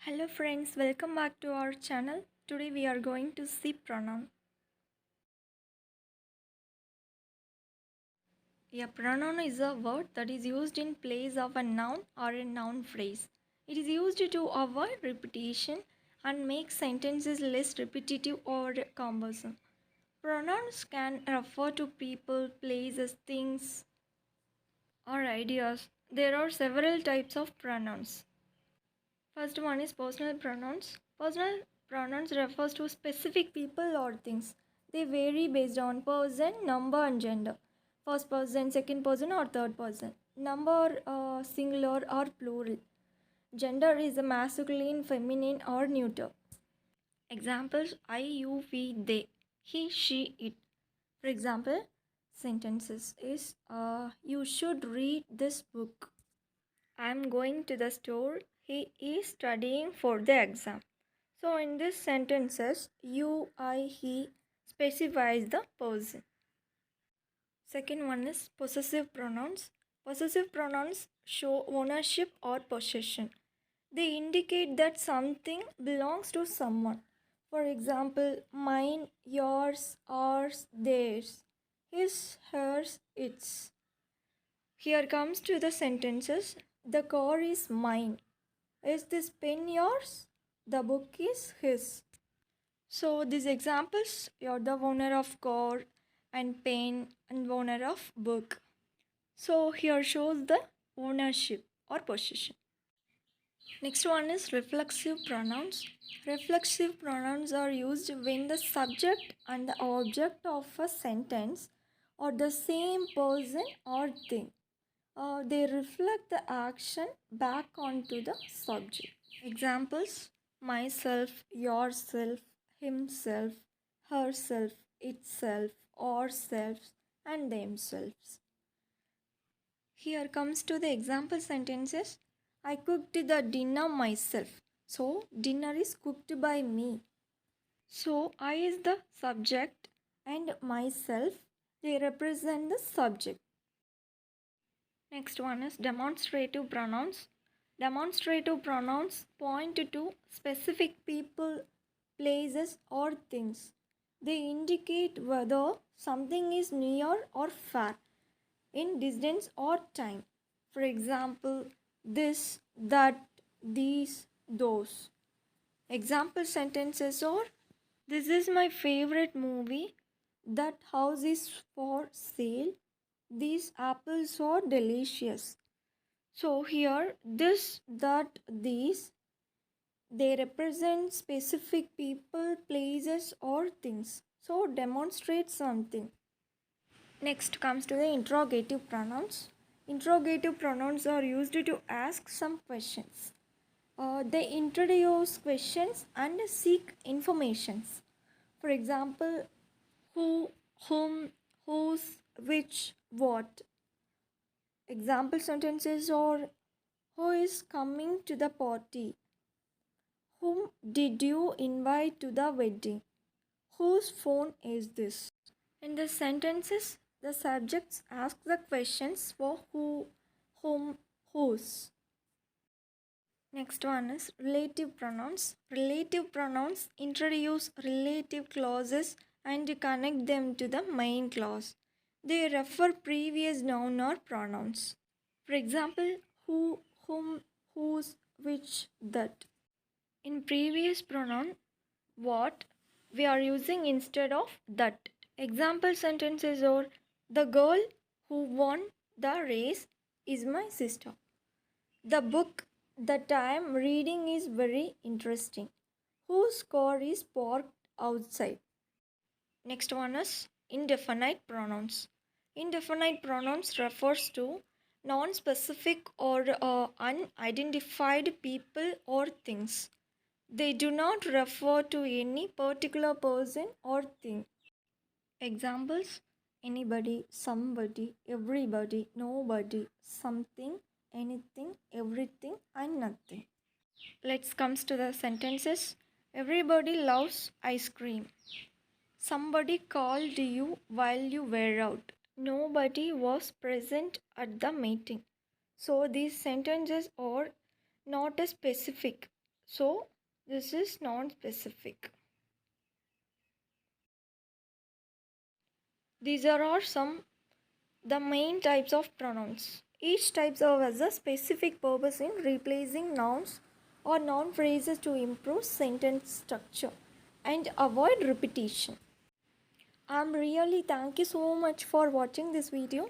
Hello friends, welcome back to our channel. Today we are going to see pronoun. A pronoun is a word that is used in place of a noun or a noun phrase. It is used to avoid repetition and make sentences less repetitive or cumbersome. Pronouns can refer to people, places, things, or ideas. There are several types of pronouns. First one is personal pronouns. Personal pronouns refers to specific people or things. They vary based on person, number and gender. First person, second person or third person. Number singular or plural. Gender is a masculine, feminine or neuter. Examples I, you, we, they. He, she, it. For example, sentences is you should read this book. I'm going to the store. He is studying for the exam. So in these sentences, you, I, he specifies the person. Second one is possessive pronouns. Possessive pronouns show ownership or possession. They indicate that something belongs to someone. For example, mine, yours, ours, theirs, his, hers, its. Here comes to the sentences. The car is mine. Is this pen yours? The book is his. So these examples, you're the owner of car and pen and owner of book. So here shows the ownership or possession. Next one is reflexive pronouns. Reflexive pronouns are used when the subject and the object of a sentence are the same person or thing. They reflect the action back onto the subject. Examples myself, yourself, himself, herself, itself, ourselves, and themselves. Here comes to the example sentences. I cooked the dinner myself. So, dinner is cooked by me. So, I is the subject and myself, they represent the subject. Next one is demonstrative pronouns. Demonstrative pronouns point to specific people, places, or things. They indicate whether something is near or far, in distance or time. For example, this, that, these, those. Example sentences are this is my favorite movie, that house is for sale, these apples are delicious. So here this, that, these, they represent specific people, places or things. So demonstrate something. Next comes to the interrogative pronouns. Interrogative pronouns are used to ask some questions. They introduce questions and seek informations. For example, who, whom, whose, which, what. Example sentences are who is coming to the party? Whom did you invite to the wedding? Whose phone is this? In the sentences, the subjects ask the questions for who, whom, whose. Next one is relative pronouns. Relative pronouns introduce relative clauses and connect them to the main clause. They refer previous noun or pronouns. For example, who, whom, whose, which, that. In previous pronoun, what we are using instead of that. Example sentences are the girl who won the race is my sister. The book that I am reading is very interesting. Whose car is parked outside? Next one is indefinite pronouns. Indefinite pronouns refers to non-specific or unidentified people or things. They do not refer to any particular person or thing. Examples anybody, somebody, everybody, nobody, something, anything, everything, and nothing. Let's come to the sentences. Everybody loves ice cream. Somebody called you while you were out. Nobody was present at the meeting. So these sentences are not specific. So this is non-specific. These are some the main types of pronouns. Each type serves as a specific purpose in replacing nouns or noun phrases to improve sentence structure and avoid repetition. I'm really thank you so much for watching this video.